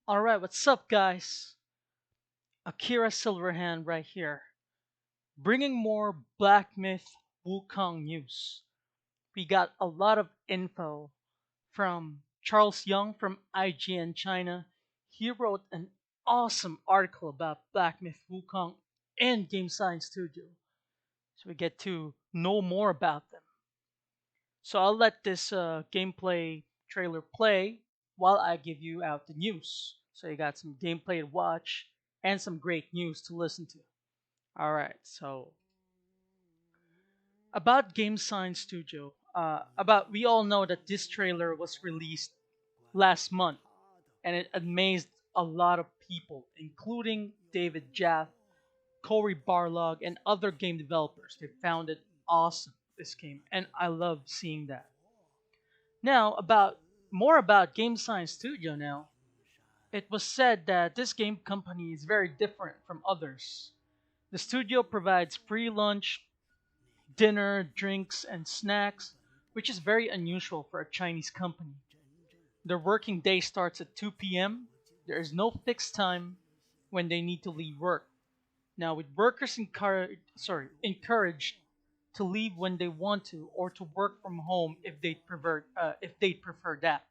Alright, what's up, guys? Akira Silverhand right here, bringing more Black Myth Wukong news. We got a lot of info from Charles Young from IGN China. He wrote an awesome article about Black Myth Wukong and Game Science Studio, so we get to know more about them. So I'll let this gameplay trailer play while I give you out the news. So you got some gameplay to watch and some great news to listen to. All right, so about Game Science Studio. About we all know that this trailer was released last month, and it amazed a lot of people, including David Jaff, Corey Barlog, and other game developers. They found it awesome, this game, and I love seeing that. Now, about more about Game Science Studio now. It was said that this game company is very different from others. The studio provides free lunch, dinner, drinks, and snacks, which is very unusual for a Chinese company. Their working day starts at 2 p.m. There is no fixed time when they need to leave work. Now, with workers encouraged to leave when they want to or to work from home if they prefer that.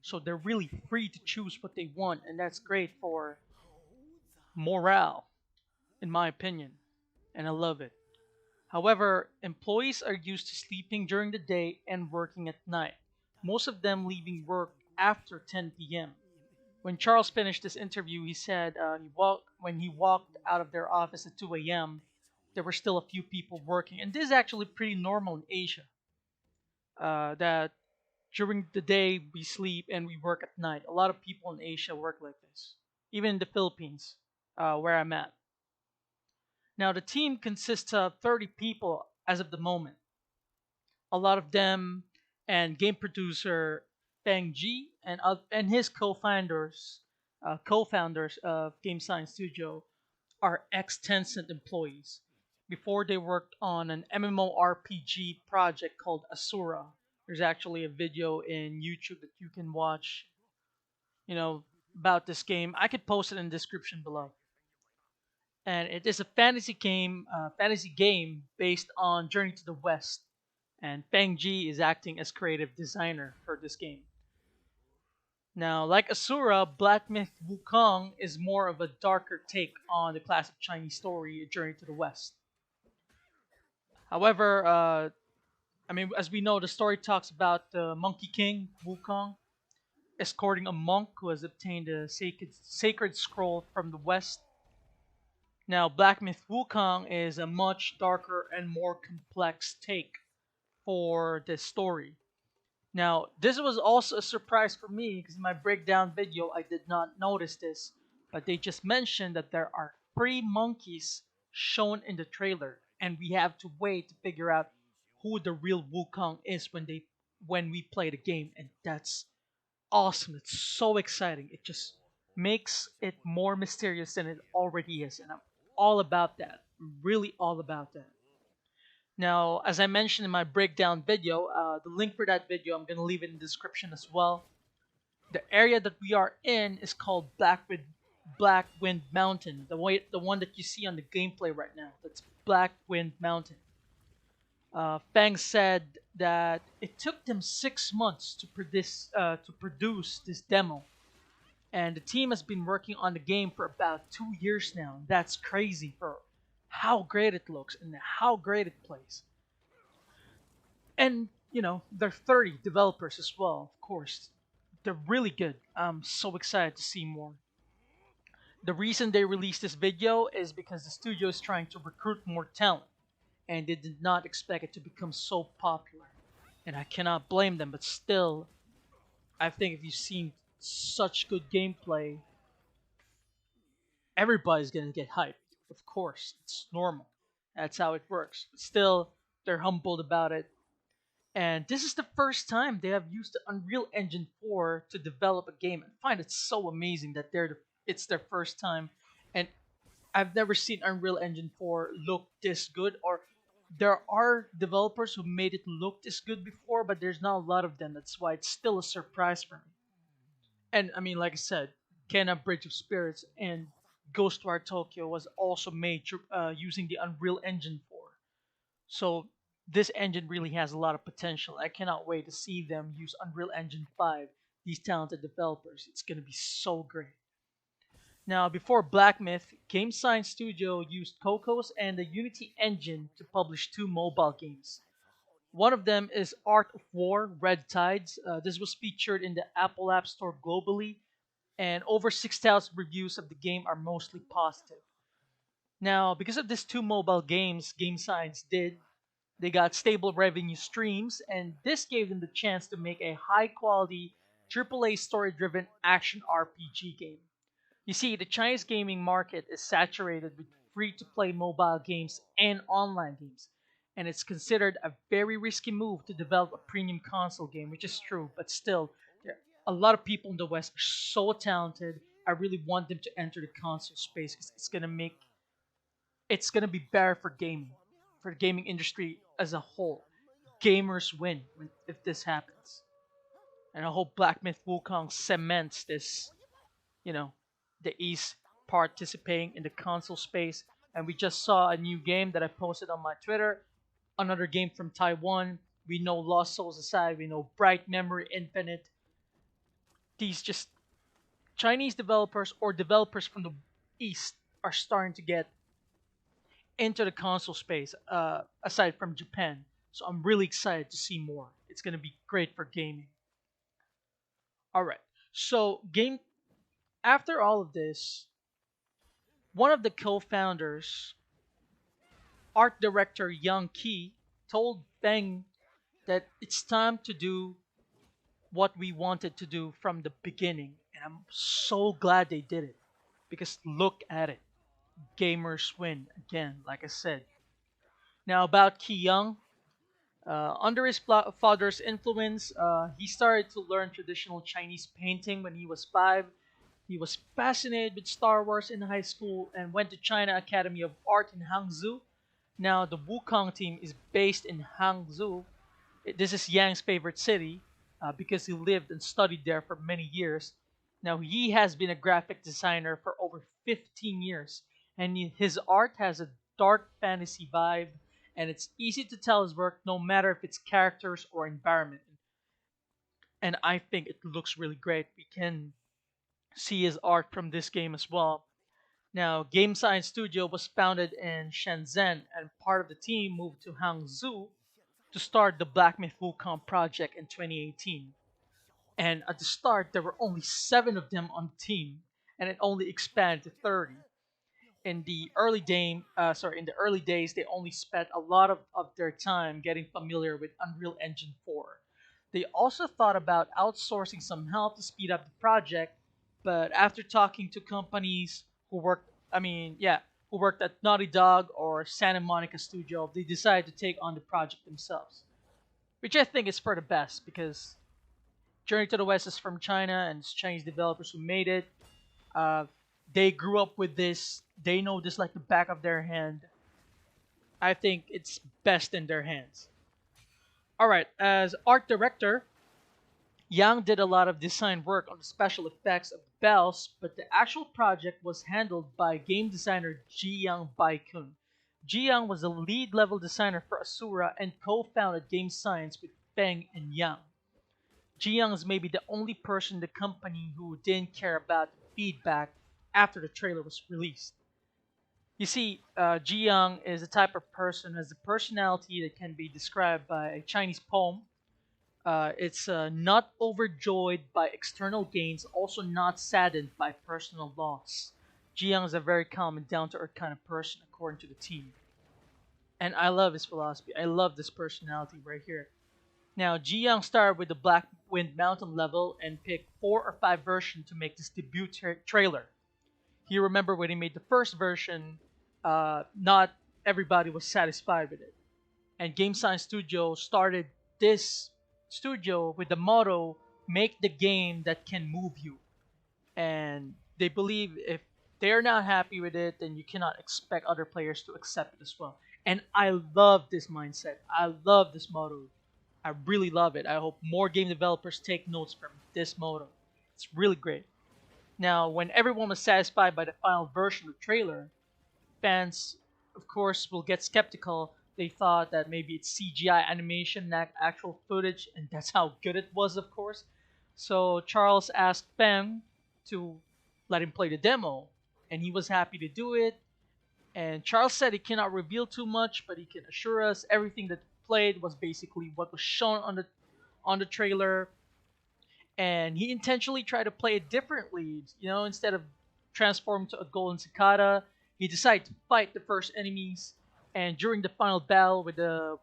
So they're really free to choose what they want, and that's great for morale, in my opinion, and I love it. However, employees are used to sleeping during the day and working at night, most of them leaving work after 10 p.m. When Charles finished this interview, he said when he walked out of their office at 2 a.m., there were still a few people working. And this is actually pretty normal in Asia, that during the day we sleep and we work at night. A lot of people in Asia work like this, even in the Philippines, where I'm at. Now, the team consists of 30 people as of the moment. A lot of them and game producer Feng Ji and his co-founders of Game Science Studio are ex Tencent employees. Before they worked on an MMORPG project called Asura. There's actually a video in YouTube that you can watch, you know, about this game. I could post it in the description below. And it is a fantasy game based on Journey to the West. And Feng Ji is acting as creative designer for this game. Now, like Asura, Black Myth Wukong is more of a darker take on the classic Chinese story, A Journey to the West. However, as we know, the story talks about the Monkey King, Wukong, escorting a monk who has obtained a sacred scroll from the West. Now, Black Myth Wukong is a much darker and more complex take for this story. Now, this was also a surprise for me because in my breakdown video, I did not notice this, but they just mentioned that there are three monkeys shown in the trailer, and we have to wait to figure out who the real Wukong is when we play the game, and that's awesome. It's so exciting. It just makes it more mysterious than it already is, and I'm all about that. I'm really all about that. Now, as I mentioned in my breakdown video, the link for that video, I'm going to leave it in the description as well. The area that we are in is called Black Wind Mountain, the one that you see on the gameplay right now. That's Black Wind Mountain. Fang said that it took them 6 months to produce this demo, and the team has been working on the game for about 2 years now. That's crazy for how great it looks and how great it plays. And there are 30 developers as well, of course. They're really good. I'm so excited to see more. The reason they released this video is because the studio is trying to recruit more talent, and they did not expect it to become so popular. And I cannot blame them, but still, I think if you've seen such good gameplay, everybody's gonna get hyped. Of course, it's normal. That's how it works. But still, they're humbled about it. And this is the first time they have used the Unreal Engine 4 to develop a game. I find it so amazing that it's their first time. And I've never seen Unreal Engine 4 look this good. Or there are developers who made it look this good before, but there's not a lot of them. That's why it's still a surprise for me. And like I said, Kenna Bridge of Spirits, and Ghostwire Tokyo was also made using the Unreal Engine 4. So this engine really has a lot of potential. I cannot wait to see them use Unreal Engine 5. These talented developers, it's gonna be so great. Now, before Black Myth, Game Science Studio used Cocos and the Unity engine to publish two mobile games. One of them is Art of War Red Tides. This was featured in the Apple App Store globally, and over 6,000 reviews of the game are mostly positive. Now, because of these two mobile games, Game Science did, they got stable revenue streams, and this gave them the chance to make a high quality AAA story driven action RPG game. You see, the Chinese gaming market is saturated with free to play mobile games and online games, and it's considered a very risky move to develop a premium console game, which is true, but still, a lot of people in the West are so talented. I really want them to enter the console space because it's gonna be better for the gaming industry as a whole. Gamers win if this happens, and I hope Black Myth Wukong cements this, you know, the East participating in the console space. And we just saw a new game that I posted on my Twitter. Another game from Taiwan. We know Lost Souls aside, we know Bright Memory Infinite. These just Chinese developers or developers from the East are starting to get into the console space, aside from Japan. So I'm really excited to see more. It's going to be great for gaming. All right. So, game after all of this, one of the co-founders, art director Yang Qi, told Beng that it's time to do what we wanted to do from the beginning. And I'm so glad they did it. Because look at it. Gamers win again, like I said. Now, about Qi Young, under his father's influence, he started to learn traditional Chinese painting when he was 5. He was fascinated with Star Wars in high school and went to China Academy of Art in Hangzhou. Now, the Wukong team is based in Hangzhou. This is Yang's favorite city because he lived and studied there for many years. Now, he has been a graphic designer for over 15 years, and his art has a dark fantasy vibe, and it's easy to tell his work no matter if it's characters or environment. And I think it looks really great. We can see his art from this game as well. Now, Game Science Studio was founded in Shenzhen, and part of the team moved to Hangzhou to start the Black Myth Wukong project in 2018. And at the start, there were only 7 of them on the team, and it only expanded to 30. In the early days, they only spent a lot of their time getting familiar with Unreal Engine 4. They also thought about outsourcing some help to speed up the project, but after talking to companies who worked at Naughty Dog or Santa Monica Studio, they decided to take on the project themselves, which I think is for the best because Journey to the West is from China and it's Chinese developers who made it. Uh, they grew up with this. They know this like the back of their hand. I think it's best in their hands. All right, as art director, Yang did a lot of design work on the special effects of the bells, but the actual project was handled by game designer Jiyang Baikun. Jiyang was the lead level designer for Asura and co-founded Game Science with Feng and Yang. Jiyang is maybe the only person in the company who didn't care about feedback after the trailer was released. You see, Ji Young is the type of person who has a personality that can be described by a Chinese poem. It's not overjoyed by external gains, also not saddened by personal loss. Ji Young is a very calm and down to earth kind of person, according to the team. And I love his philosophy. I love this personality right here. Now, Ji Young started with the Black Wind Mountain level and picked 4 or 5 versions to make this debut trailer. You remember when he made the first version, not everybody was satisfied with it. And Game Science Studio started this studio with the motto, make the game that can move you. And they believe if they're not happy with it, then you cannot expect other players to accept it as well. And I love this mindset. I love this motto. I really love it. I hope more game developers take notes from this motto. It's really great. Now, when everyone was satisfied by the final version of the trailer, fans, of course, will get skeptical. They thought that maybe it's CGI animation, not actual footage, and that's how good it was, of course. So Charles asked Feng to let him play the demo, and he was happy to do it. And Charles said he cannot reveal too much, but he can assure us everything that played was basically what was shown on the trailer. And he intentionally tried to play it differently. Instead of transforming to a golden cicada, he decided to fight the first enemies. And during the final battle with the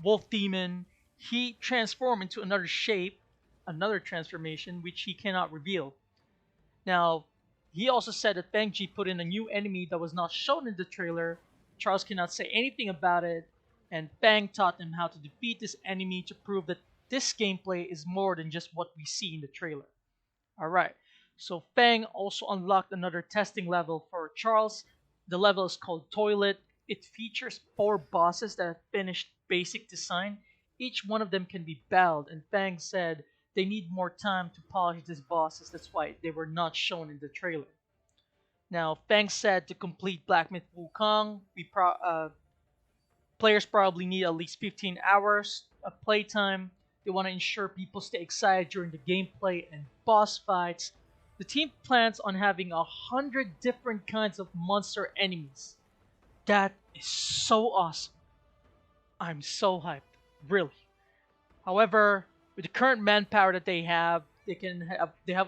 wolf demon, he transformed into another shape, another transformation, which he cannot reveal. Now, he also said that Fengji put in a new enemy that was not shown in the trailer. Charles cannot say anything about it, and Fang taught him how to defeat this enemy to prove that this gameplay is more than just what we see in the trailer. Alright, so Fang also unlocked another testing level for Charles. The level is called Toilet. It features 4 bosses that have finished basic design. Each one of them can be battled, and Fang said they need more time to polish these bosses, that's why they were not shown in the trailer. Now, Fang said to complete Black Myth Wukong, players probably need at least 15 hours of playtime. They want to ensure people stay excited during the gameplay and boss fights. The team plans on having 100 different kinds of monster enemies. That is so awesome. I'm so hyped. Really. However, with the current manpower that they have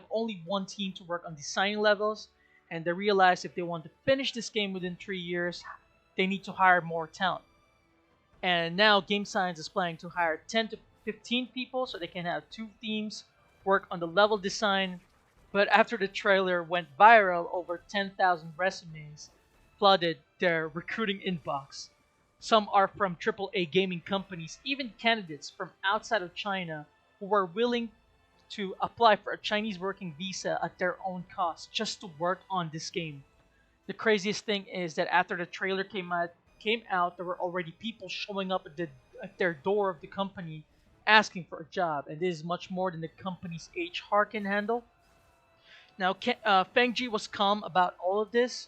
only one team to work on designing levels, and they realize if they want to finish this game within 3 years, they need to hire more talent. And now Game Science is planning to hire 10 to 15 people so they can have 2 teams work on the level design. But after the trailer went viral, over 10,000 resumes flooded their recruiting inbox. Some are from AAA gaming companies, even candidates from outside of China who were willing to apply for a Chinese working visa at their own cost just to work on this game. The craziest thing is that after the trailer came out, there were already people showing up at their door of the company asking for a job, and this is much more than the company's HR can handle. Now, Feng Ji was calm about all of this.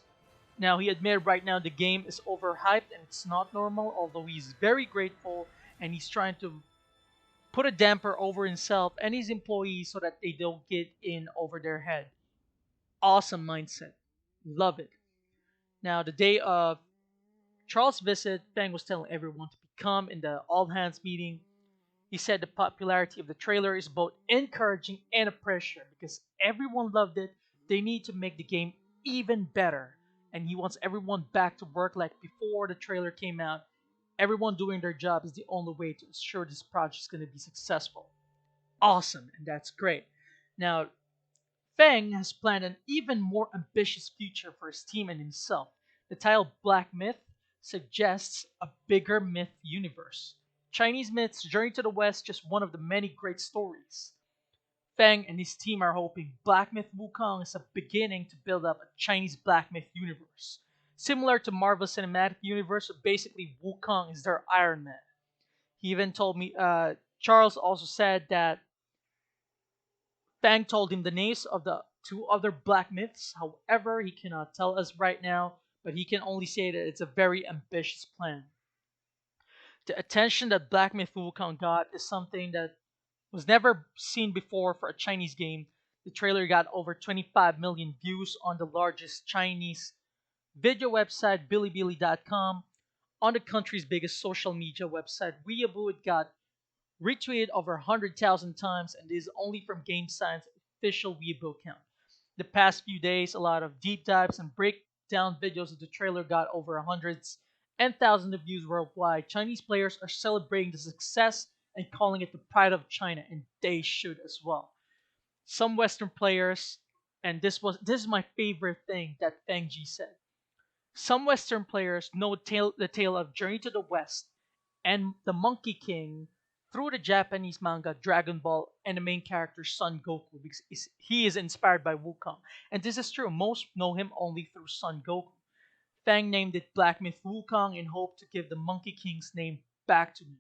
Now, he admitted right now the game is overhyped and it's not normal, although he's very grateful and he's trying to put a damper over himself and his employees so that they don't get in over their head. Awesome mindset. Love it. Now, the day of Charles' visit, Fang was telling everyone to become in the all hands meeting. He said the popularity of the trailer is both encouraging and a pressure because everyone loved it. They need to make the game even better. And he wants everyone back to work like before the trailer came out. Everyone doing their job is the only way to ensure this project is going to be successful. Awesome, and that's great. Now, Feng has planned an even more ambitious future for his team and himself. The title Black Myth suggests a bigger myth universe. Chinese myths, Journey to the West, just one of the many great stories. Feng and his team are hoping Black Myth Wukong is a beginning to build up a Chinese Black Myth universe. Similar to Marvel Cinematic Universe, so basically Wukong is their Iron Man. He even told me, Charles also said that Fang told him the names of the 2 other black myths. However, he cannot tell us right now, but he can only say that it's a very ambitious plan. The attention that Black Myth Wukong got is something that was never seen before for a Chinese game. The trailer got over 25 million views on the largest Chinese video website, Bilibili.com. On the country's biggest social media website, Weibo, it got retweeted over 100,000 times, and this is only from Game Science official Weibo account. The past few days, a lot of deep dives and breakdown videos of the trailer got over hundreds and thousands of views worldwide. Chinese players are celebrating the success and calling it the pride of China, and they should as well. Some Western players, and this is my favorite thing that Feng Ji said. Some Western players know the tale of Journey to the West and the Monkey King through the Japanese manga Dragon Ball and the main character Son Goku because he is inspired by Wukong. And this is true, most know him only through Son Goku. Fang named it Black Myth Wukong in hope to give the Monkey King's name back to him.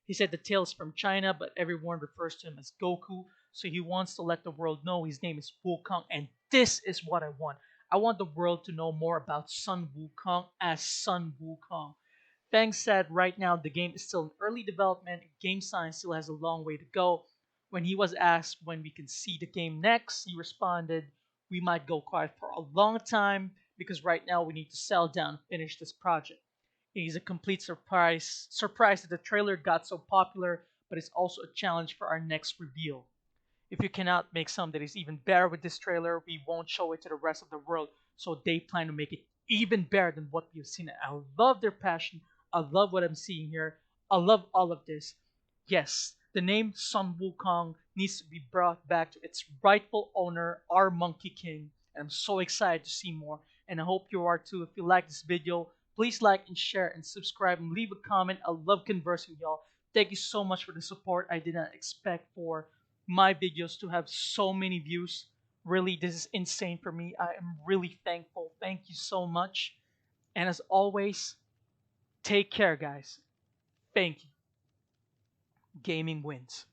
He said the tale is from China, but everyone refers to him as Goku. So he wants to let the world know his name is Wukong, and this is what I want. I want the world to know more about Sun Wukong as Sun Wukong. Feng said right now the game is still in early development, game science still has a long way to go. When he was asked when we can see the game next, he responded, "We might go quiet for a long time because right now we need to settle down and finish this project." It is a complete surprise that the trailer got so popular, but it's also a challenge for our next reveal. If you cannot make some that is even better with this trailer, we won't show it to the rest of the world. So they plan to make it even better than what we've seen. I love their passion. I love what I'm seeing here. I love all of this. Yes, the name Sun Wukong needs to be brought back to its rightful owner, our Monkey King. And I'm so excited to see more. And I hope you are too. If you like this video, please like and share and subscribe and leave a comment. I love conversing with y'all. Thank you so much for the support. I did not expect for my videos to have so many views. Really, this is insane for me. I am really thankful. Thank you so much. And as always, take care, guys. Thank you. Gaming wins.